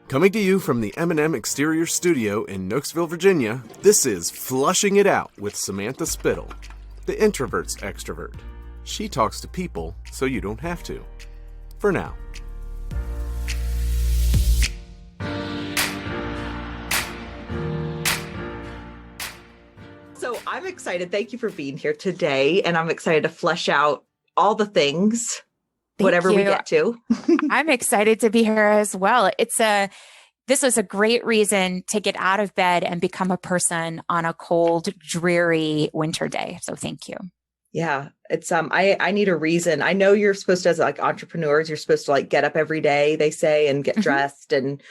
Coming to you from the M&M Exterior Studio in Nooksville, Virginia, this is Flushing It Out with Samantha Spittle, the introvert's extrovert. She talks to people so you don't have to. For now. So I'm excited. Thank you for being here today. And I'm excited to flesh out all the things, whatever we get to. I'm excited to be here as well. This was a great reason to get out of bed and become a person on a cold, dreary winter day. So thank you. Yeah, it's I need a reason. I know you're supposed to, as like entrepreneurs, you're supposed to like get up every day, they say, and get dressed and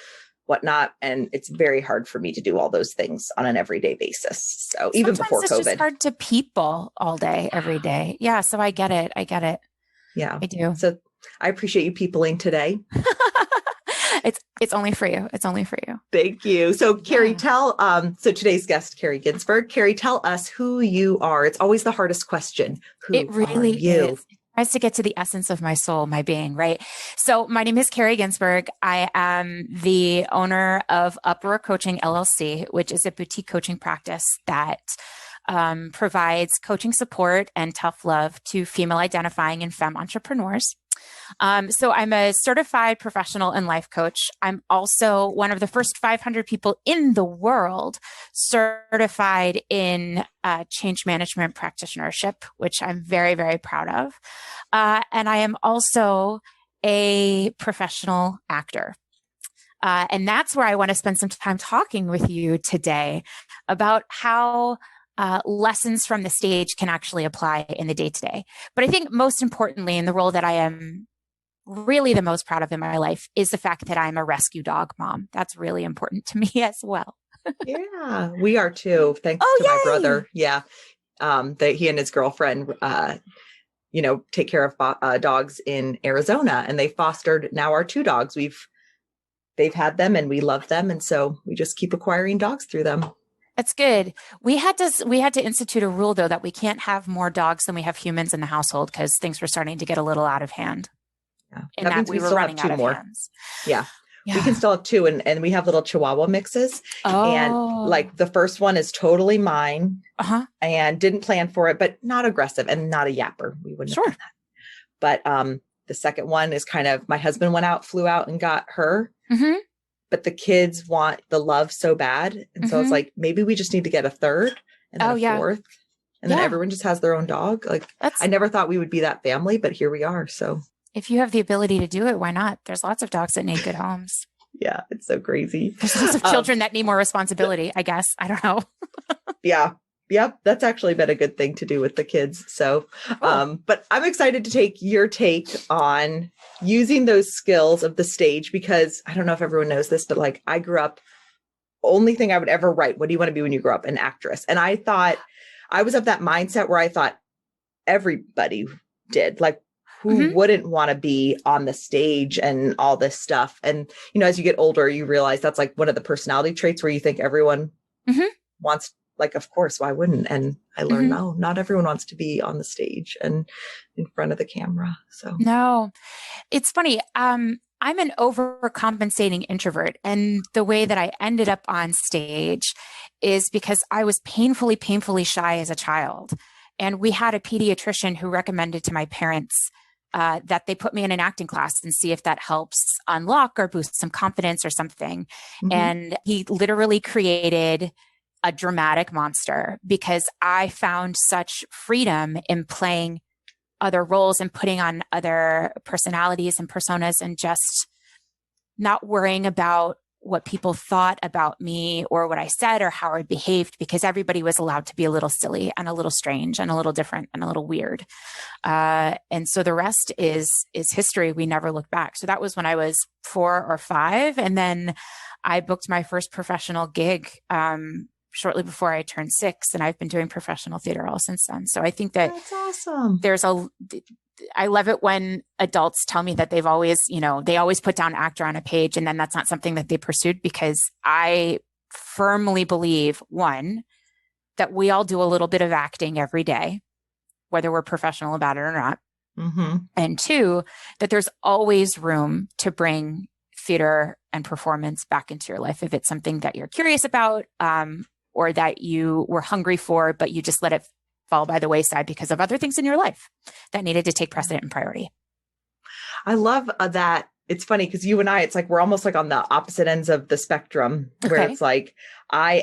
whatnot. And it's very hard for me to do all those things on an everyday basis. So even before it's COVID, just hard to people all day, every day. Yeah. So I get it. Yeah, I do. So I appreciate you peopling today. It's only for you. It's only for you. Thank you. So Kari, so today's guest, Kari Ginsburg. Kari, tell us who you are. It's always the hardest question. It really is. It tries to get to the essence of my soul, my being, right? So my name is Kari Ginsburg. I am the owner of Uproar Coaching, LLC, which is a boutique coaching practice that provides coaching support and tough love to female identifying and femme entrepreneurs. So I'm a certified professional and life coach. I'm also one of the first 500 people in the world certified in change management practitionership, which I'm very, very proud of. And I am also a professional actor. And that's where I want to spend some time talking with you today about how lessons from the stage can actually apply in the day-to-day. But I think most importantly, in the role that I am really the most proud of in my life is the fact that I'm a rescue dog mom. That's really important to me as well. Yeah, we are too. Thanks to my brother. Yeah. That he and his girlfriend, take care of dogs in Arizona, and they fostered now our 2 dogs. They've had them and we love them. And so we just keep acquiring dogs through them. That's good. We had to institute a rule though, that we can't have more dogs than we have humans in the household because things were starting to get a little out of hand. Yeah. And that we were running out of hands. Yeah. We can still have 2 and we have little Chihuahua mixes. And like the first one is totally mine and didn't plan for it, but not aggressive and not a yapper. We wouldn't have done that. But the second one is kind of, my husband flew out and got her. Mm-hmm. But the kids want the love so bad. And so it's like, maybe we just need to get a third and then a fourth. And then everyone just has their own dog. Like I never thought we would be that family, but here we are. So if you have the ability to do it, why not? There's lots of dogs that need good homes. Yeah, it's so crazy. There's lots of children that need more responsibility, I guess. I don't know. Yeah. Yep. That's actually been a good thing to do with the kids. So, but I'm excited to take your take on using those skills of the stage, because I don't know if everyone knows this, but like I grew up, only thing I would ever write, what do you want to be when you grow up? An actress. And I thought I was of that mindset where I thought everybody did, like who wouldn't want to be on the stage and all this stuff. And, as you get older, you realize that's like one of the personality traits where you think everyone wants, like, of course, why wouldn't? And I learned, no, not everyone wants to be on the stage and in front of the camera. So no, it's funny. I'm an overcompensating introvert. And the way that I ended up on stage is because I was painfully shy as a child. And we had a pediatrician who recommended to my parents that they put me in an acting class and see if that helps unlock or boost some confidence or something. And he literally created a dramatic monster because I found such freedom in playing other roles and putting on other personalities and personas and just not worrying about what people thought about me or what I said or how I behaved, because everybody was allowed to be a little silly and a little strange and a little different and a little weird. And so the rest is history. We never look back. So that was when I was 4 or 5. And then I booked my first professional gig shortly before I turned 6. And I've been doing professional theater all since then. So I think that's awesome. I love it when adults tell me that they've always, they always put down actor on a page and then that's not something that they pursued, because I firmly believe, one, that we all do a little bit of acting every day, whether we're professional about it or not. And 2, that there's always room to bring theater and performance back into your life. If it's something that you're curious about, or that you were hungry for, but you just let it fall by the wayside because of other things in your life that needed to take precedent and priority. I love that. It's funny because you and I, it's like, we're almost like on the opposite ends of the spectrum where it's like, I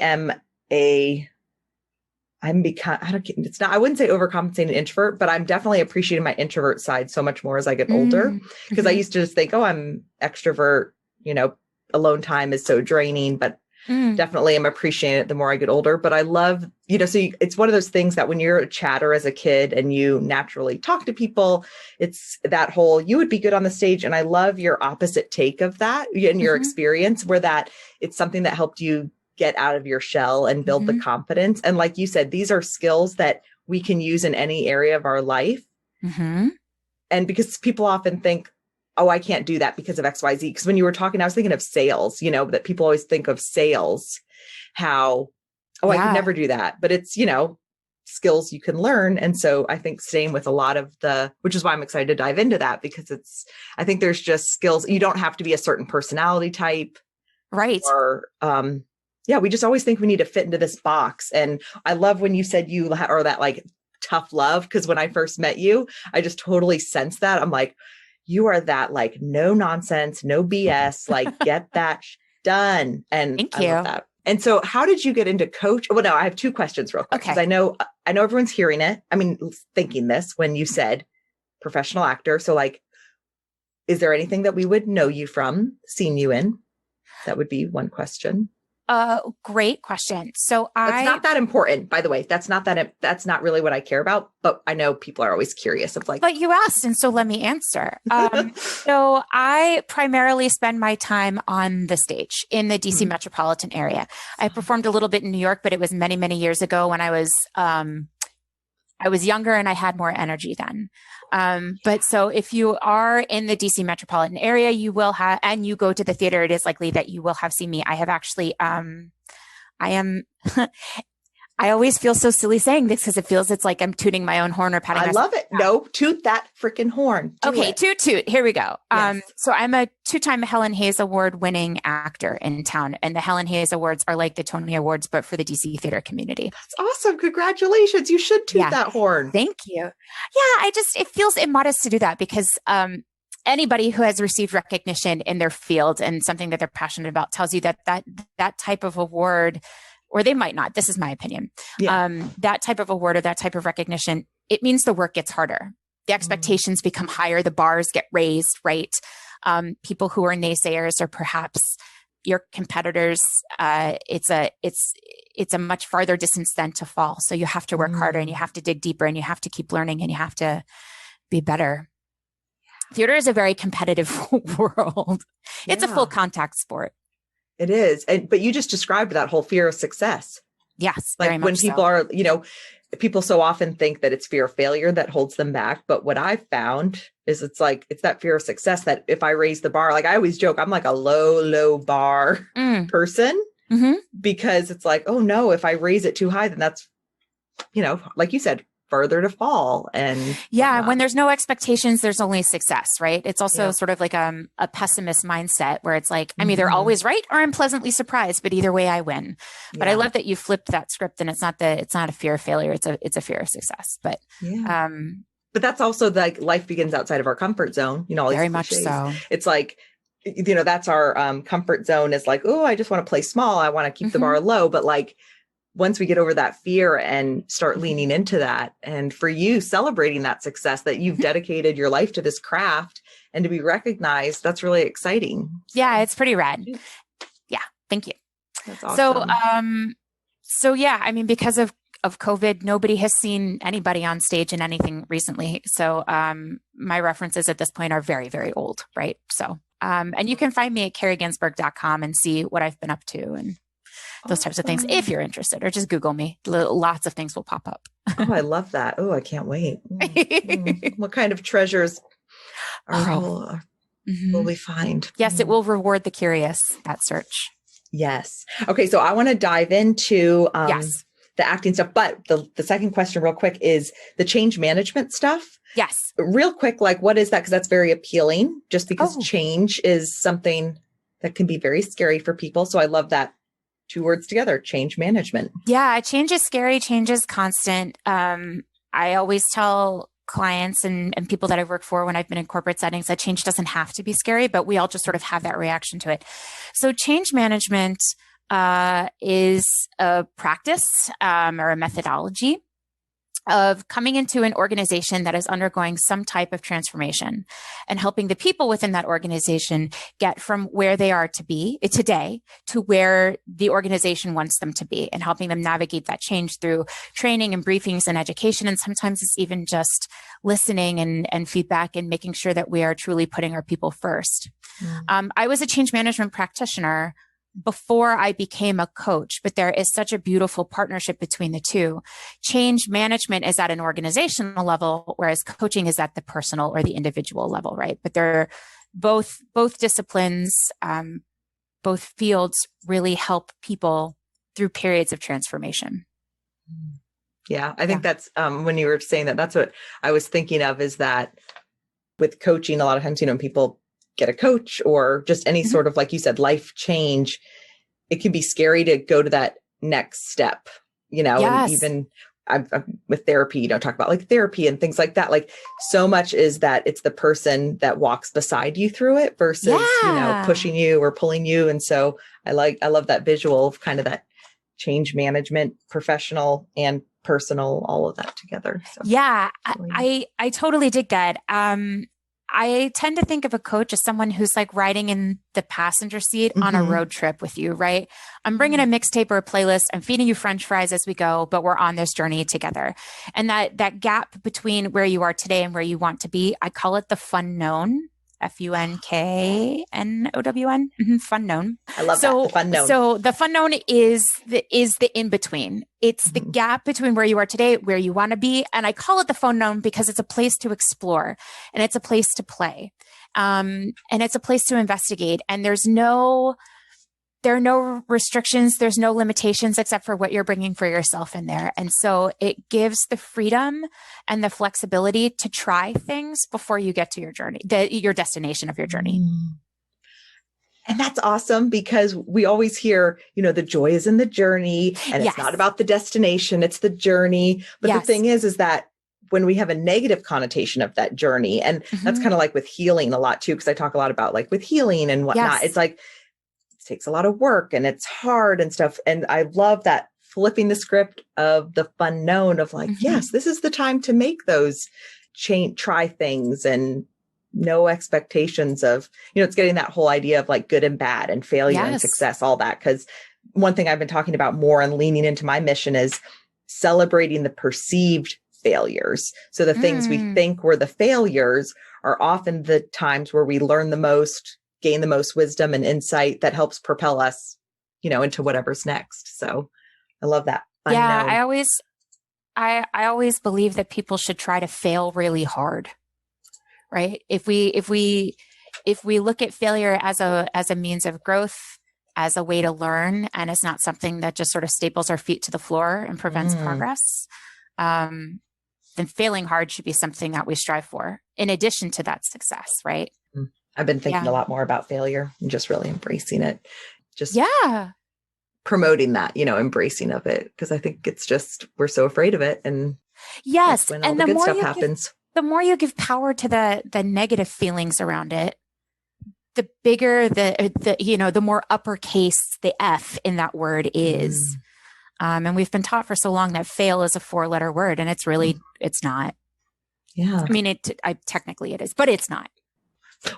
wouldn't say overcompensating introvert, but I'm definitely appreciating my introvert side so much more as I get older. Because I used to just think, oh, I'm extrovert, alone time is so draining, but definitely I'm appreciating it the more I get older. But I love, it's one of those things that when you're a chatter as a kid and you naturally talk to people, it's that whole, you would be good on the stage. And I love your opposite take of that in your experience where that it's something that helped you get out of your shell and build the confidence. And like you said, these are skills that we can use in any area of our life. And because people often think, oh, I can't do that because of XYZ. Because when you were talking, I was thinking of sales, that people always think of sales, how, I could never do that. But it's, skills you can learn. And so I think staying with a lot of which is why I'm excited to dive into that, because I think there's just skills. You don't have to be a certain personality type. Right. Or, we just always think we need to fit into this box. And I love when you said you are that like tough love, because when I first met you, I just totally sensed that. I'm like, you are that like no nonsense, no BS, like get that done. And Thank I you. love that. And so how did you get into coach? Well, no, I have two questions real quick. Because I know everyone's hearing it. I mean, thinking this when you said professional actor. So like, is there anything that we would know you from, seen you in? That would be one question. Great question. So That's not that important, by the way. That's not really what I care about, but I know people are always curious of like, but you asked, and so let me answer. So I primarily spend my time on the stage in the DC metropolitan area. I performed a little bit in New York, but it was many, many years ago when I was younger and I had more energy then. But so if you are in the DC metropolitan area, you will have, and you go to the theater, it is likely that you will have seen me. I have actually, I always feel so silly saying this because it's like I'm tooting my own horn or patting myself. I love it. No, toot that freaking horn. Toot. Here we go. Yes. So I'm a 2-time Helen Hayes Award winning actor in town. And the Helen Hayes Awards are like the Tony Awards, but for the DC theater community. That's awesome. Congratulations. You should toot that horn. Thank you. Yeah, it feels immodest to do that because anybody who has received recognition in their field and something that they're passionate about tells you that type of award, or they might not, this is my opinion. That type of award or that type of recognition, it means the work gets harder. The expectations become higher. The bars get raised, right? People who are naysayers or perhaps your competitors, it's a much farther distance then to fall. So you have to work harder and you have to dig deeper and you have to keep learning and you have to be better. Theater is a very competitive world. It's a full contact sport. It is. But you just described that whole fear of success. Yes. Like when people are, people so often think that it's fear of failure that holds them back. But what I've found is it's that fear of success that if I raise the bar, like I always joke, I'm like a low bar person because it's like, oh no, if I raise it too high, then that's, like you said, further to fall. And when there's no expectations, there's only success, right? It's also sort of like a pessimist mindset where it's like, I'm either always right or I'm pleasantly surprised, but either way I win. But I love that you flipped that script and it's not a fear of failure. It's a fear of success. But, but that's also like life begins outside of our comfort zone, all these very much so. It's like, that's our comfort zone is like, oh, I just want to play small. I want to keep the bar low. But like, once we get over that fear and start leaning into that, and for you celebrating that success that you've dedicated your life to this craft and to be recognized, that's really exciting. Yeah, it's pretty rad. Yeah. Thank you. That's awesome. So yeah, I mean, because of COVID, nobody has seen anybody on stage in anything recently. So my references at this point are very, very old. Right. So, and you can find me at kariginsburg.com and see what I've been up to and those types of things, if you're interested, or just Google me. Lots of things will pop up. Oh, I love that. Oh, I can't wait. What kind of treasures will we find? Yes, it will reward the curious, that search. Yes. Okay, so I want to dive into the acting stuff, but the second question real quick is the change management stuff. Yes. Real quick, like what is that? Because that's very appealing, just because change is something that can be very scary for people. So I love that 2 words together, change management. Yeah, change is scary, change is constant. I always tell clients and people that I've worked for when I've been in corporate settings that change doesn't have to be scary, but we all just sort of have that reaction to it. So change management is a practice or a methodology of coming into an organization that is undergoing some type of transformation and helping the people within that organization get from where they are to be today to where the organization wants them to be, and helping them navigate that change through training and briefings and education. And sometimes it's even just listening and feedback and making sure that we are truly putting our people first. I was a change management practitioner before I became a coach, but there is such a beautiful partnership between the two. Change management is at an organizational level, whereas coaching is at the personal or the individual level, right? But they're both disciplines, both fields really help people through periods of transformation. Yeah, I think that's when you were saying that, that's what I was thinking of, is that with coaching, a lot of times, when people get a coach or just any sort of, like you said, life change, it can be scary to go to that next step, Yes. And even I'm with therapy, talk about like therapy and things like that. Like, so much is that it's the person that walks beside you through it versus, pushing you or pulling you. And so I love that visual of kind of that change management, professional and personal, all of that together. So, yeah, I totally dig that. I tend to think of a coach as someone who's like riding in the passenger seat on a road trip with you, right? I'm bringing a mixtape or a playlist. I'm feeding you French fries as we go, but we're on this journey together. And that gap between where you are today and where you want to be, I call it the Funknown. Funknown. Funknown. I love that. The Funknown. So the Funknown is the in between. It's the gap between where you are today, where you want to be, and I call it the Funknown because it's a place to explore, and it's a place to play, and it's a place to investigate. And there are no restrictions. There's no limitations except for what you're bringing for yourself in there. And so it gives the freedom and the flexibility to try things before you get to your journey, your destination of your journey. And that's awesome, because we always hear, the joy is in the journey, and it's not about the destination, it's the journey. But the thing is that when we have a negative connotation of that journey, and that's kind of like with healing a lot too, because I talk a lot about like with healing and whatnot, it's like, takes a lot of work and it's hard and stuff. And I love that flipping the script of the Funknown of like, yes, this is the time to make those try things, and no expectations of, it's getting that whole idea of like good and bad and failure and success, all that. Because one thing I've been talking about more and leaning into my mission is celebrating the perceived failures. So the things we think were the failures are often the times where we learn the most, gain the most wisdom and insight that helps propel us, into whatever's next. So I love that. Yeah, I always believe that people should try to fail really hard, right? If we look at failure as a means of growth, as a way to learn, and it's not something that just sort of staples our feet to the floor and prevents progress, then failing hard should be something that we strive for in addition to that success, right? I've been thinking a lot more about failure and just really embracing it. Just promoting that, embracing of it. Because I think it's just, we're so afraid of it. And when all the good stuff happens. The more you give power to the negative feelings around it, the bigger the more uppercase the F in that word is. And we've been taught for so long that fail is a 4-letter word, and it's really, it's not. Yeah. I mean, technically it is, but it's not.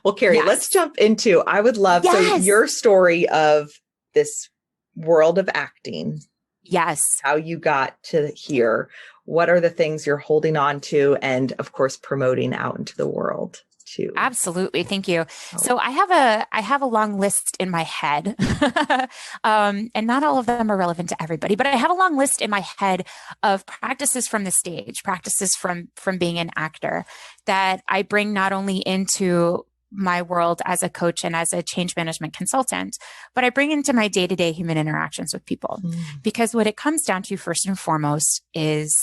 Well, Kari, let's jump into, I would love, so your story of this world of acting. Yes. How you got to here. What are the things you're holding on to, and of course, promoting out into the world too? Absolutely. Thank you. So I have a long list in my head, and not all of them are relevant to everybody, but I have a long list in my head of practices from the stage, practices from being an actor that I bring not only into my world as a coach and as a change management consultant, but I bring into my day-to-day human interactions with people. Because what it comes down to first and foremost is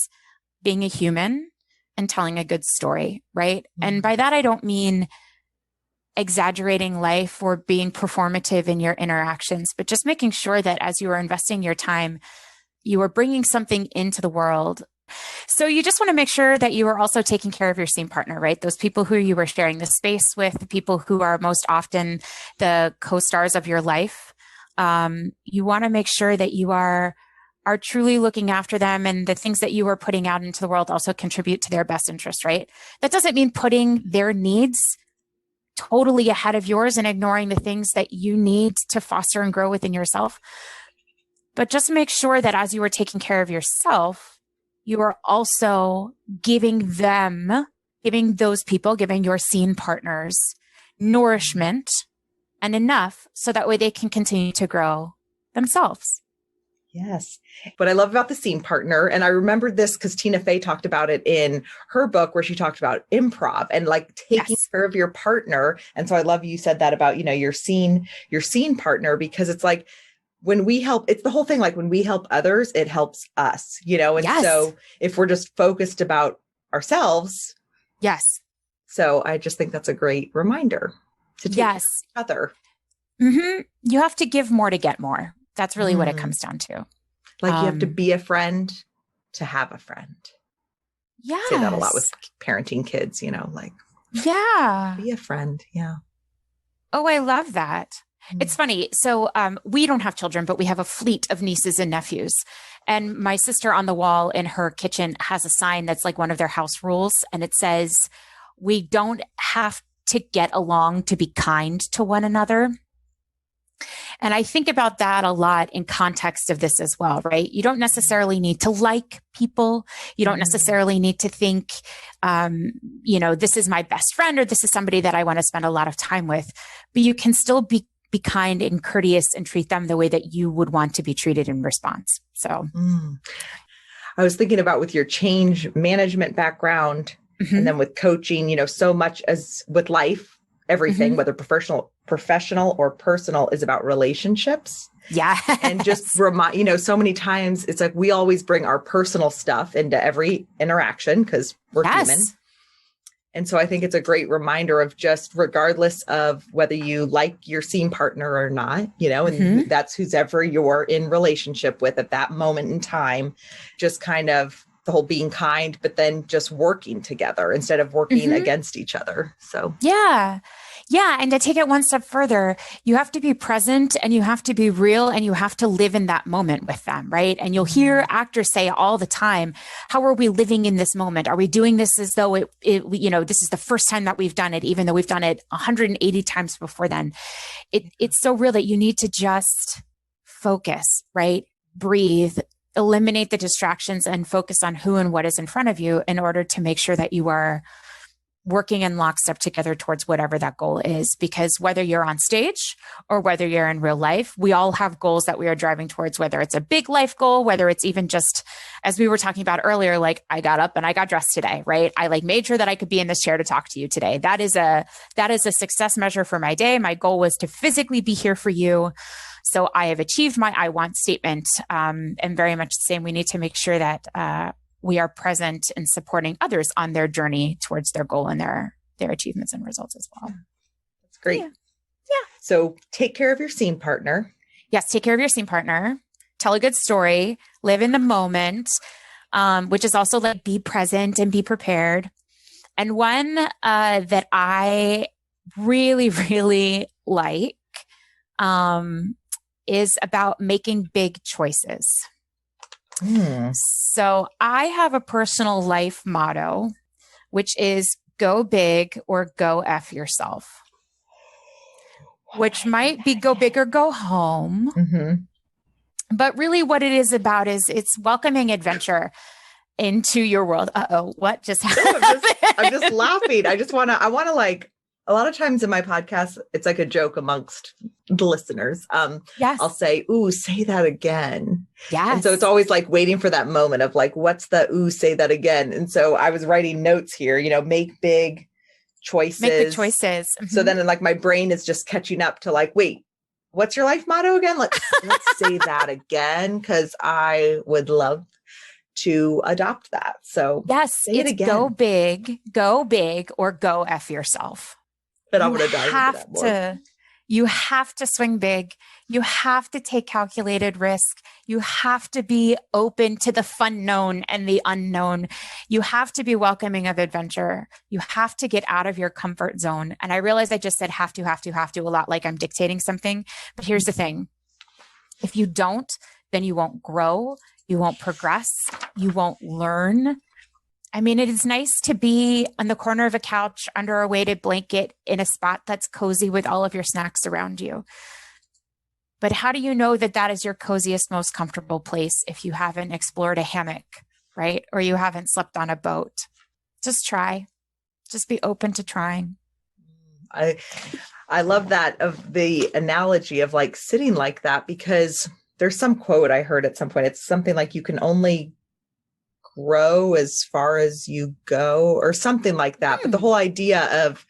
being a human and telling a good story, right? And by that, I don't mean exaggerating life or being performative in your interactions, but just making sure that as you are investing your time, you are bringing something into the world. So you just want to make sure that you are also taking care of your scene partner, right? Those people who you are sharing the space with, the people who are most often the co-stars of your life. You want to make sure that you are truly looking after them, and the things that you are putting out into the world also contribute to their best interest, right? That doesn't mean putting their needs totally ahead of yours and ignoring the things that you need to foster and grow within yourself. But just make sure that as you are taking care of yourself, you are also giving those people, giving your scene partners nourishment and enough so that way they can continue to grow themselves. Yes. What I love about the scene partner, and I remembered this because Tina Fey talked about it in her book where she talked about improv and like taking care of your partner. And so I love you said that about, your scene partner, because it's like when we help, it's the whole thing. Like when we help others, it helps us, and so if we're just focused about ourselves. Yes. So I just think that's a great reminder to take care of each other. Mm-hmm. You have to give more to get more. That's really what it comes down to. Like you have to be a friend to have a friend. Yeah. Say that a lot with parenting kids, like. Yeah. Be a friend. Yeah. Oh, I love that. It's funny. So we don't have children, but we have a fleet of nieces and nephews. And my sister on the wall in her kitchen has a sign that's like one of their house rules. And it says, we don't have to get along to be kind to one another. And I think about that a lot in context of this as well, right? You don't necessarily need to like people. You don't necessarily need to think, this is my best friend or this is somebody that I want to spend a lot of time with. But you can still be kind and courteous and treat them the way that you would want to be treated in response. So I was thinking about with your change management background and then with coaching, so much as with life, everything, whether professional or personal, is about relationships. Yeah. And just remind, so many times it's like we always bring our personal stuff into every interaction because we're human. And so I think it's a great reminder of just regardless of whether you like your scene partner or not, and that's who's ever you're in relationship with at that moment in time, just kind of the whole being kind, but then just working together instead of working against each other. So, yeah. Yeah. And to take it one step further, you have to be present and you have to be real and you have to live in that moment with them, right? And you'll hear actors say all the time, how are we living in this moment? Are we doing this as though this is the first time that we've done it, even though we've done it 180 times before then? It's so real that you need to just focus, right? Breathe, eliminate the distractions and focus on who and what is in front of you in order to make sure that you are working in lockstep together towards whatever that goal is. Because whether you're on stage or whether you're in real life, we all have goals that we are driving towards, whether it's a big life goal, whether it's even just, as we were talking about earlier, like I got up and I got dressed today, right? I made sure that I could be in this chair to talk to you today. That is a success measure for my day. My goal was to physically be here for you. So I have achieved my I want statement. And very much the same, we need to make sure that, we are present in supporting others on their journey towards their goal and their achievements and results as well. That's great. Yeah. So take care of your scene partner. Yes. Take care of your scene partner. Tell a good story. Live in the moment, which is also like be present and be prepared. And one that I really, really like is about making big choices. So I have a personal life motto, which is go big or go F yourself, which might be go big or go home. But really what it is about is it's welcoming adventure into your world. Uh-oh, what just happened? I'm just laughing. I want to like, a lot of times in my podcast, it's like a joke amongst the listeners. Yes. I'll say, ooh, say that again. Yes. And so it's always like waiting for that moment of like, what's the, ooh, say that again. And so I was writing notes here, make big choices. Make big choices. So then like my brain is just catching up to like, wait, what's your life motto again? Let's say that again. Cause I would love to adopt that. So yes, say it again. Go big or go F yourself. But I'm going to dive into that more. You have to swing big. You have to take calculated risk. You have to be open to the Funknown and the unknown. You have to be welcoming of adventure. You have to get out of your comfort zone. And I realize I just said have to a lot, like I'm dictating something. But here's the thing. If you don't, then you won't grow. You won't progress. You won't learn. I mean, it is nice to be on the corner of a couch under a weighted blanket in a spot that's cozy with all of your snacks around you. But how do you know that that is your coziest, most comfortable place if you haven't explored a hammock, right? Or you haven't slept on a boat? Just try. Just be open to trying. I love that, of the analogy of like sitting like that, because there's some quote I heard at some point. It's something like you can only grow as far as you go or something like that. But the whole idea of,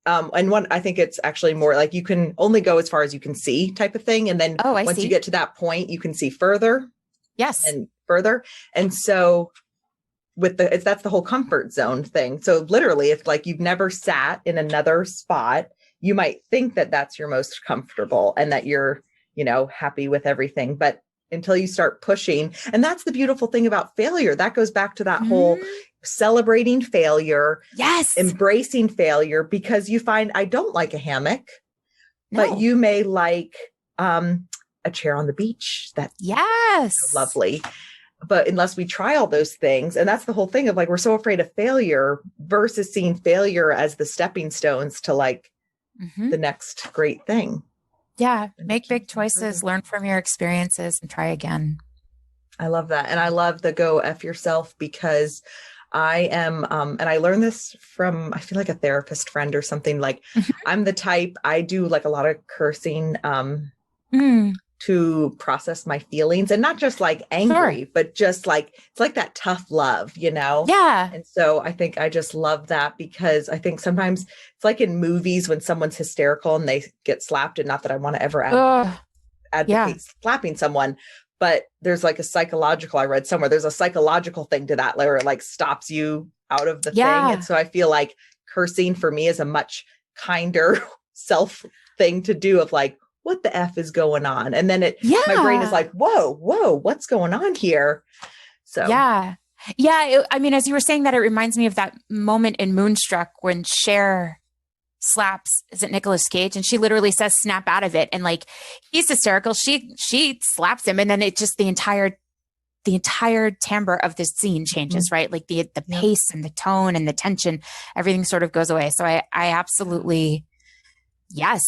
and one, I think it's actually more like you can only go as far as you can see type of thing. And then once you get to that point, you can see further. Yes. And further. And so that's the whole comfort zone thing. So literally, if like you've never sat in another spot, you might think that that's your most comfortable and that you're, happy with everything. But until you start pushing. And that's the beautiful thing about failure. That goes back to that whole celebrating failure. Yes. Embracing failure, because you find I don't like a hammock, but you may like a chair on the beach. That's lovely. But unless we try all those things, and that's the whole thing of like, we're so afraid of failure versus seeing failure as the stepping stones to like the next great thing. Yeah. Make big choices, learn from your experiences, and try again. I love that. And I love the go F yourself, because I am, and I learned this from, I feel like a therapist friend or something. Like I'm the type, I do like a lot of cursing to process my feelings, and not just like angry, but just like, it's like that tough love, Yeah. And so I think I just love that, because I think sometimes it's like in movies when someone's hysterical and they get slapped, and not that I want to ever advocate slapping someone, but there's like I read somewhere, there's a psychological thing to that where it like stops you out of the thing. And so I feel like cursing for me is a much kinder self thing to do, of like, what the F is going on? And then my brain is like, whoa, what's going on here? So, yeah. I mean, as you were saying that, it reminds me of that moment in Moonstruck when Cher slaps, is it Nicolas Cage? And she literally says, snap out of it. And like, he's hysterical. She slaps him. And then it just, the entire timbre of this scene changes, right? Like the pace and the tone and the tension, everything sort of goes away. So I absolutely, yes.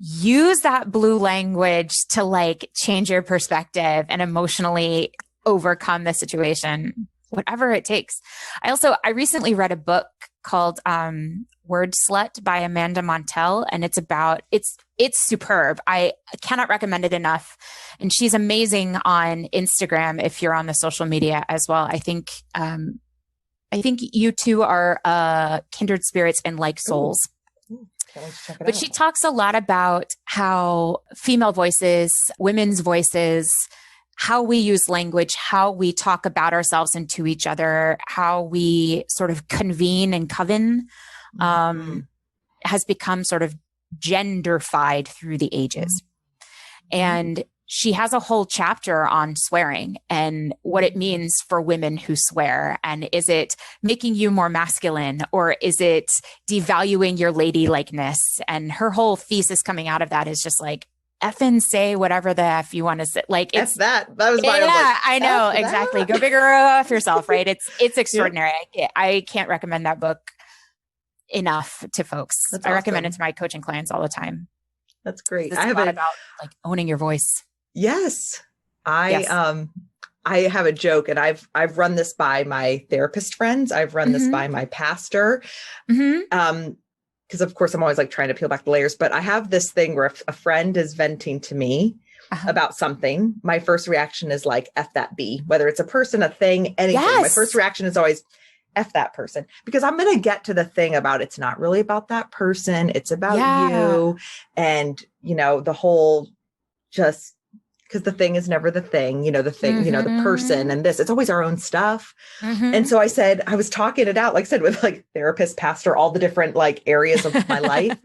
Use that blue language to like change your perspective and emotionally overcome the situation, whatever it takes. I recently read a book called Word Slut by Amanda Montell, and it's superb. I cannot recommend it enough. And she's amazing on Instagram if you're on the social media as well. I think you two are kindred spirits and like souls. But she talks a lot about how female voices, women's voices, how we use language, how we talk about ourselves and to each other, how we sort of convene and coven, has become sort of genderfied through the ages. And she has a whole chapter on swearing and what it means for women who swear. And is it making you more masculine, or is it devaluing your ladylikeness? And her whole thesis coming out of that is just like, effing say whatever the F you want to say. Like it's that was my I know, exactly. Go bigger off yourself, right? It's extraordinary. I can't recommend that book enough to folks. That's I recommend it to my coaching clients all the time. That's great. I have about like owning your voice. Yes. I have a joke, and I've run this by my therapist friends. I've run this by my pastor. Because of course I'm always like trying to peel back the layers, but I have this thing where if a friend is venting to me about something, my first reaction is like, F that B, whether it's a person, a thing, anything. My first reaction is always F that person, because I'm going to get to the thing about, it's not really about that person. It's about you. And the whole just because the thing is never the thing, the thing, the person and this, it's always our own stuff. And so I said, I was talking it out, like I said, with like therapist, pastor, all the different like areas of my life.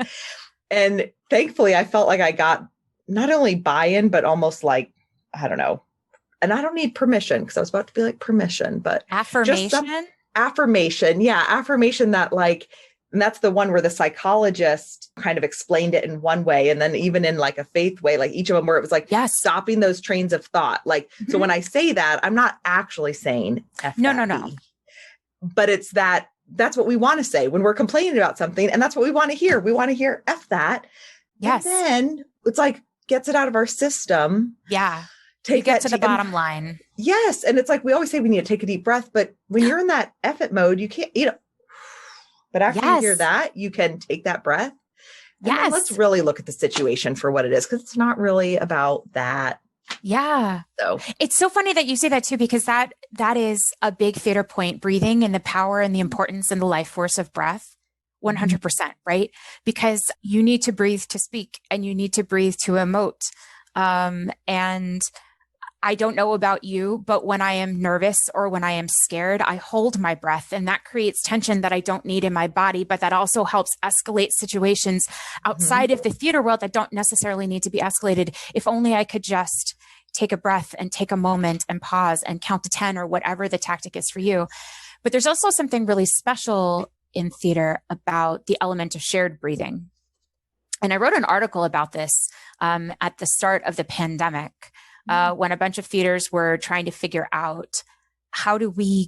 And thankfully I felt like I got not only buy-in, but almost like, I don't know. And I don't need permission because I was about to be like permission, but affirmation. Just some affirmation. Yeah. Affirmation that like, and that's the one where the psychologist kind of explained it in one way. And then even in like a faith way, like each of them where it was like stopping those trains of thought. Like, so when I say that, I'm not actually saying no. But it's that's what we want to say when we're complaining about something. And that's what we want to hear. We want to hear F that. Yes. And then it's like, gets it out of our system. Yeah. Take get that to the bottom line. Yes. And it's like, we always say we need to take a deep breath, but when you're in that F it mode, you can't, but after you hear that, you can take that breath. And let's really look at the situation for what it is. Cause it's not really about that. Yeah. So it's so funny that you say that too, because that is a big theater point, breathing and the power and the importance and the life force of breath. 100%, right? Because you need to breathe to speak and you need to breathe to emote. And I don't know about you, but when I am nervous or when I am scared, I hold my breath and that creates tension that I don't need in my body, but that also helps escalate situations outside of the theater world that don't necessarily need to be escalated. If only I could just take a breath and take a moment and pause and count to 10 or whatever the tactic is for you. But there's also something really special in theater about the element of shared breathing. And I wrote an article about this at the start of the pandemic when a bunch of theaters were trying to figure out how do we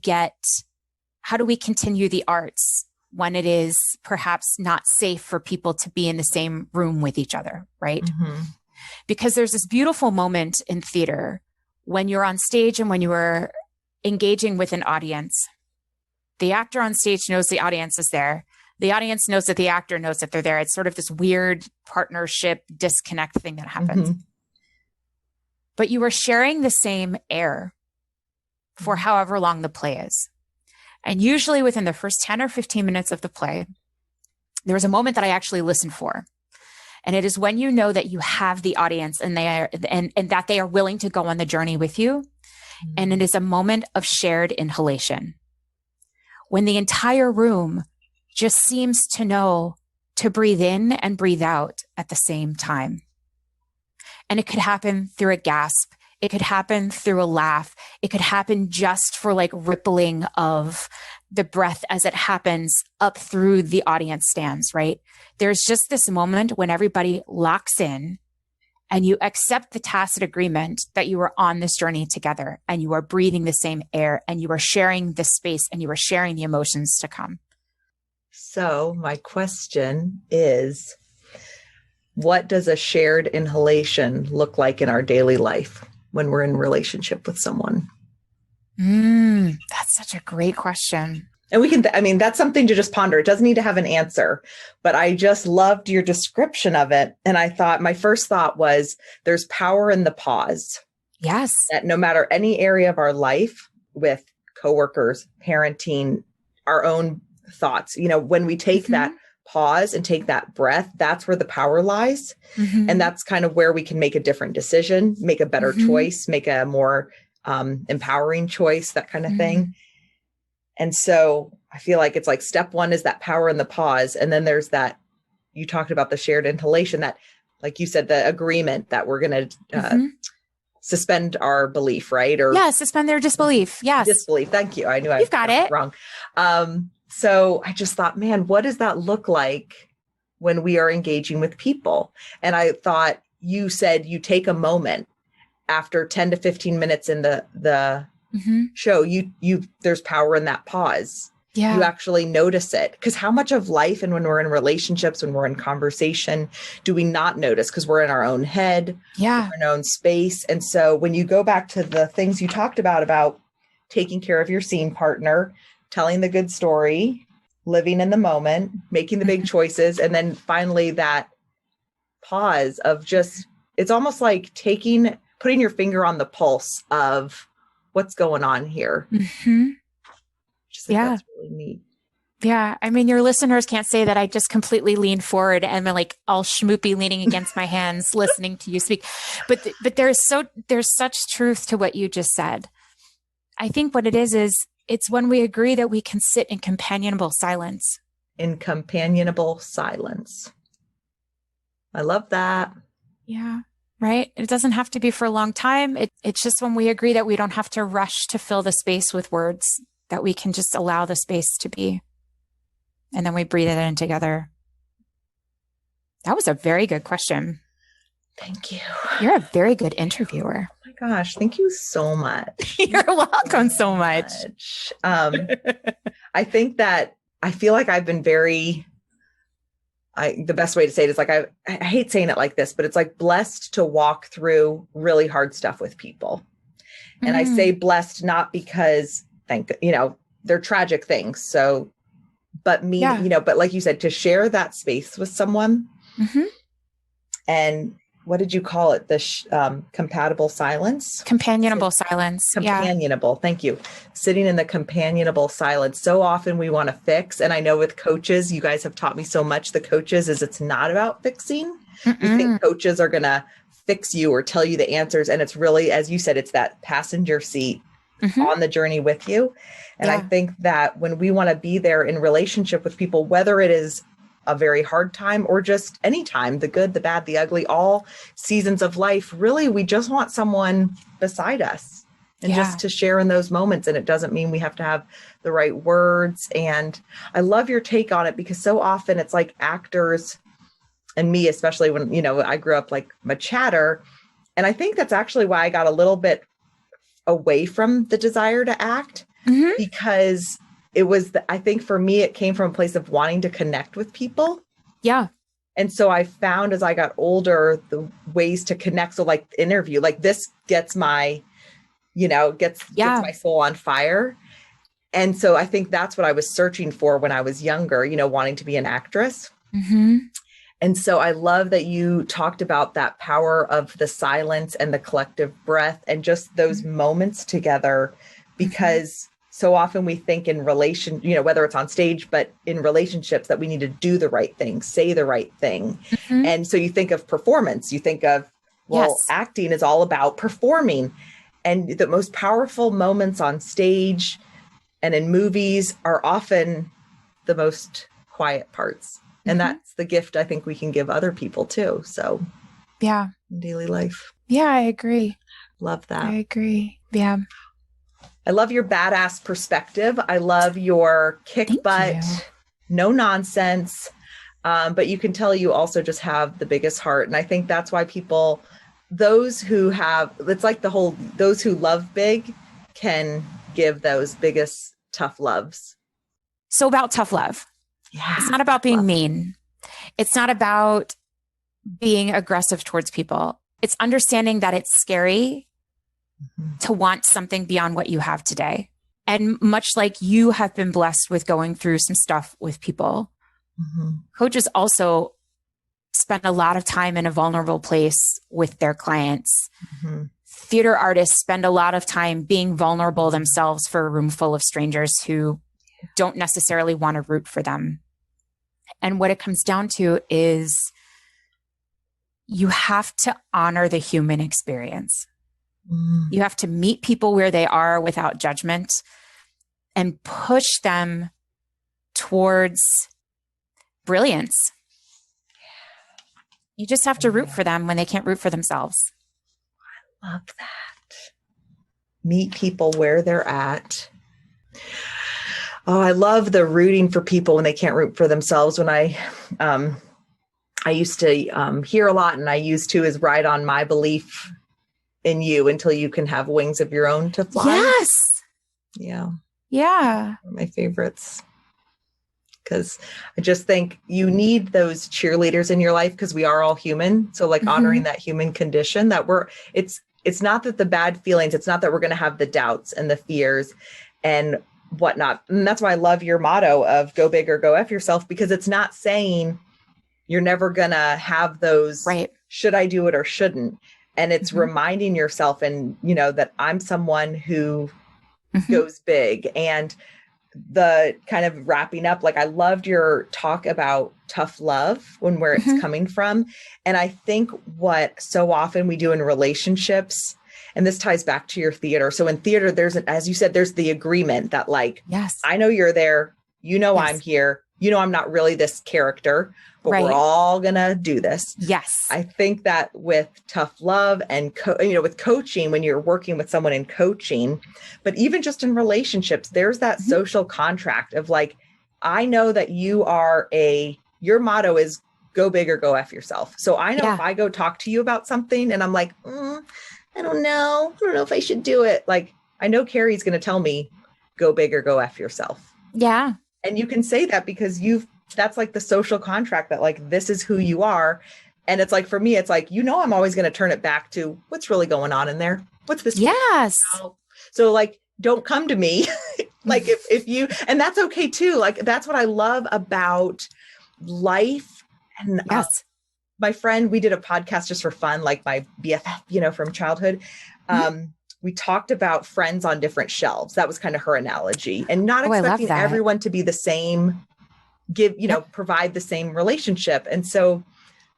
continue the arts when it is perhaps not safe for people to be in the same room with each other, right? Mm-hmm. Because there's this beautiful moment in theater when you're on stage and when you are engaging with an audience. The actor on stage knows the audience is there. The audience knows that the actor knows that they're there. It's sort of this weird partnership disconnect thing that happens. Mm-hmm. But you are sharing the same air for however long the play is. And usually within the first 10 or 15 minutes of the play, there's a moment that I actually listen for. And it is when you know that you have the audience and they are, and that they are willing to go on the journey with you. Mm-hmm. And it is a moment of shared inhalation. When the entire room just seems to know to breathe in and breathe out at the same time. And it could happen through a gasp. It could happen through a laugh. It could happen just for like rippling of the breath as it happens up through the audience stands, right? There's just this moment when everybody locks in and you accept the tacit agreement that you are on this journey together and you are breathing the same air and you are sharing the space and you are sharing the emotions to come. So my question is, what does a shared inhalation look like in our daily life when we're in relationship with someone? That's such a great question. And we can, that's something to just ponder. It doesn't need to have an answer, but I just loved your description of it. And I thought, my first thought was there's power in the pause. Yes. That no matter any area of our life with coworkers, parenting, our own thoughts, when we take that pause and take that breath, that's where the power lies. Mm-hmm. And that's kind of where we can make a different decision, make a better choice, make a more empowering choice, that kind of thing. And so I feel like it's like step one is that power in the pause. And then there's that, you talked about the shared inhalation, that, like you said, the agreement that we're going to suspend our belief, right? Or suspend their disbelief. Yes. Disbelief. Thank you. I knew You've got it wrong. So I just thought, man, what does that look like when we are engaging with people? And I thought you said you take a moment after 10 to 15 minutes in the show, there's power in that pause. Yeah. You actually notice it. Because how much of life and when we're in relationships, when we're in conversation, do we not notice? Because we're in our own head, we're in our own space. And so when you go back to the things you talked about taking care of your scene partner, telling the good story, living in the moment, making the big choices, and then finally that pause of just, it's almost like putting your finger on the pulse of what's going on here. Just think that's really neat. Yeah. I mean, your listeners can't say that I just completely leaned forward and I'm like all schmoopy leaning against my hands, listening to you speak. But there's such truth to what you just said. I think what it is it's when we agree that we can sit in companionable silence. In companionable silence. I love that. Yeah. Right. It doesn't have to be for a long time. It's just when we agree that we don't have to rush to fill the space with words, that we can just allow the space to be. And then we breathe it in together. That was a very good question. Thank you. You're a very good interviewer. Oh my gosh. Thank you so much. You're welcome so much. I think that I feel like I've been the best way to say it is like, I hate saying it like this, but it's like blessed to walk through really hard stuff with people. And I say blessed, not because they're tragic things. So, but but like you said, to share that space with someone and what did you call it? The compatible silence? Companionable silence. Companionable. Yeah. Thank you. Sitting in the companionable silence. So often we want to fix. And I know with coaches, you guys have taught me so much. The coaches is it's not about fixing. You think coaches are going to fix you or tell you the answers. And it's really, as you said, it's that passenger seat on the journey with you. And I think that when we want to be there in relationship with people, whether it is a very hard time or just any time, the good, the bad, the ugly, all seasons of life, really, we just want someone beside us and just to share in those moments. And it doesn't mean we have to have the right words. And I love your take on it because so often it's like actors and me, especially when, I grew up like I'm a chatter. And I think that's actually why I got a little bit away from the desire to act because it was, I think for me, it came from a place of wanting to connect with people. Yeah. And so I found as I got older, the ways to connect. So like interview, like this gets my, gets my soul on fire. And so I think that's what I was searching for when I was younger, wanting to be an actress. And so I love that you talked about that power of the silence and the collective breath and just those moments together, because so often we think in relation, whether it's on stage, but in relationships that we need to do the right thing, say the right thing. And so you think of performance, you think of, acting is all about performing. And the most powerful moments on stage and in movies are often the most quiet parts. And that's the gift I think we can give other people too. So in daily life. Yeah, I agree. Love that. I agree. Yeah. I love your badass perspective. I love your kick butt, no nonsense. But you can tell you also just have the biggest heart. And I think that's why people, those who have, it's like those who love big can give those biggest tough loves. So about tough love. Yeah. It's not about being mean. It's not about being aggressive towards people. It's understanding that it's scary to want something beyond what you have today. And much like you have been blessed with going through some stuff with people, coaches also spend a lot of time in a vulnerable place with their clients. Theater artists spend a lot of time being vulnerable themselves for a room full of strangers who don't necessarily want to root for them. And what it comes down to is you have to honor the human experience. You have to meet people where they are without judgment and push them towards brilliance. You just have to root for them when they can't root for themselves. I love that. Meet people where they're at. Oh, I love the rooting for people when they can't root for themselves. When I used to hear a lot, and I used to, is ride on my belief in you until you can have wings of your own to fly. Yes. Yeah. Yeah. One of my favorites. Because I just think you need those cheerleaders in your life because we are all human. So like honoring that human condition that it's not that the bad feelings, it's not that we're going to have the doubts and the fears and whatnot. And that's why I love your motto of go big or go F yourself, because it's not saying you're never going to have those, should I do it or shouldn't? And it's reminding yourself and, that I'm someone who goes big. And the kind of wrapping up, like I loved your talk about tough love when where it's coming from. And I think what so often we do in relationships, and this ties back to your theater. So in theater, as you said, there's the agreement that like, yes, I know you're there. You know, yes. I'm here. You know, I'm not really this character, but we're all going to do this. Yes. I think that with tough love and, with coaching, when you're working with someone in coaching, but even just in relationships, there's that social contract of like, I know that your motto is go big or go F yourself. So I know if I go talk to you about something and I'm like, I don't know if I should do it. Like, I know Kari's going to tell me go big or go F yourself. Yeah. And you can say that because that's like the social contract that like, this is who you are. And it's like, for me, it's like, I'm always going to turn it back to what's really going on in there. What's this? Yes. So like, don't come to me. Like if you, and that's okay too. Like, that's what I love about life. And yes. My friend, we did a podcast just for fun, like my BFF, from childhood. We talked about friends on different shelves. That was kind of her analogy, and not expecting everyone to be the same, provide the same relationship. And so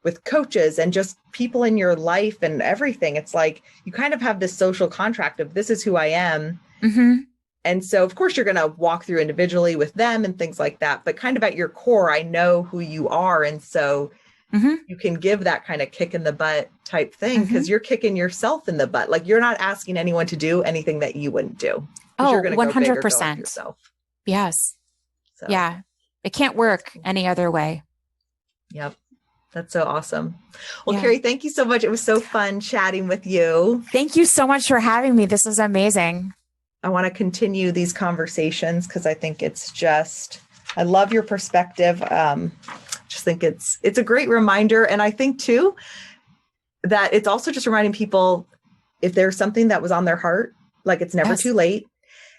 with coaches and just people in your life and everything, it's like, you kind of have this social contract of this is who I am. And so of course you're going to walk through individually with them and things like that, but kind of at your core, I know who you are. And so you can give that kind of kick in the butt type thing because you're kicking yourself in the butt. Like, you're not asking anyone to do anything that you wouldn't do. Oh, you're 100%. Yourself. Yes. So. Yeah. It can't work any other way. Yep. That's so awesome. Well, Kari, thank you so much. It was so fun chatting with you. Thank you so much for having me. This was amazing. I want to continue these conversations because I think I love your perspective. Just think it's a great reminder. And I think too, that it's also just reminding people if there's something that was on their heart, like it's never too late.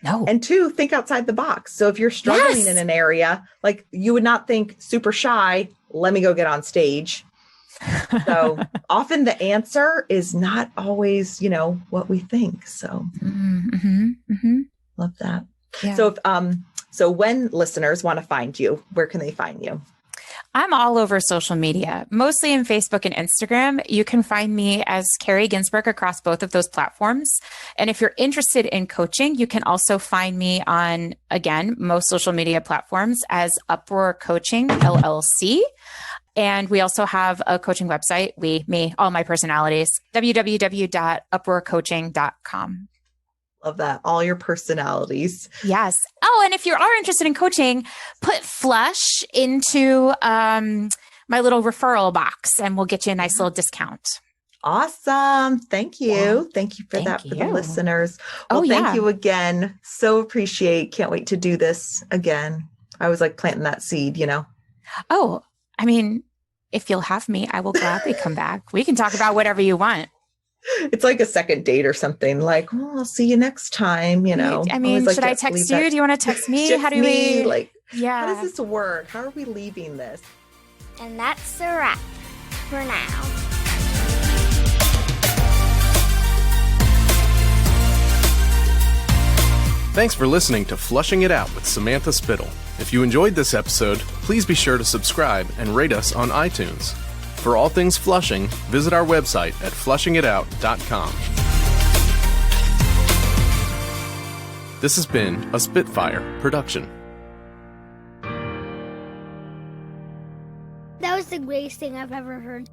No. And two, think outside the box. So if you're struggling in an area, like you would not think super shy, let me go get on stage. So often the answer is not always, what we think. So love that. Yeah. So so when listeners want to find you, where can they find you? I'm all over social media, mostly in Facebook and Instagram. You can find me as Kari Ginsburg across both of those platforms. And if you're interested in coaching, you can also find me on, again, most social media platforms as Uproar Coaching, LLC. And we also have a coaching website, all my personalities, www.uproarcoaching.com. Love that. All your personalities. Yes. Oh, and if you are interested in coaching, put Flush into my little referral box and we'll get you a nice little discount. Awesome. Thank you. Yeah. Thank you for that for the listeners. Well, thank you again. So appreciate. Can't wait to do this again. I was like planting that seed, Oh, I mean, if you'll have me, I will gladly come back. We can talk about whatever you want. It's like a second date or something like, I'll see you next time, I mean, should I text you? Do you want to text me? How do we how does this work? How are we leaving this? And that's a wrap for now. Thanks for listening to Flushing It Out with Samantha Spittle. If you enjoyed this episode, please be sure to subscribe and rate us on iTunes. For all things Flushing, visit our website at flushingitout.com. This has been a Spitfire production. That was the greatest thing I've ever heard.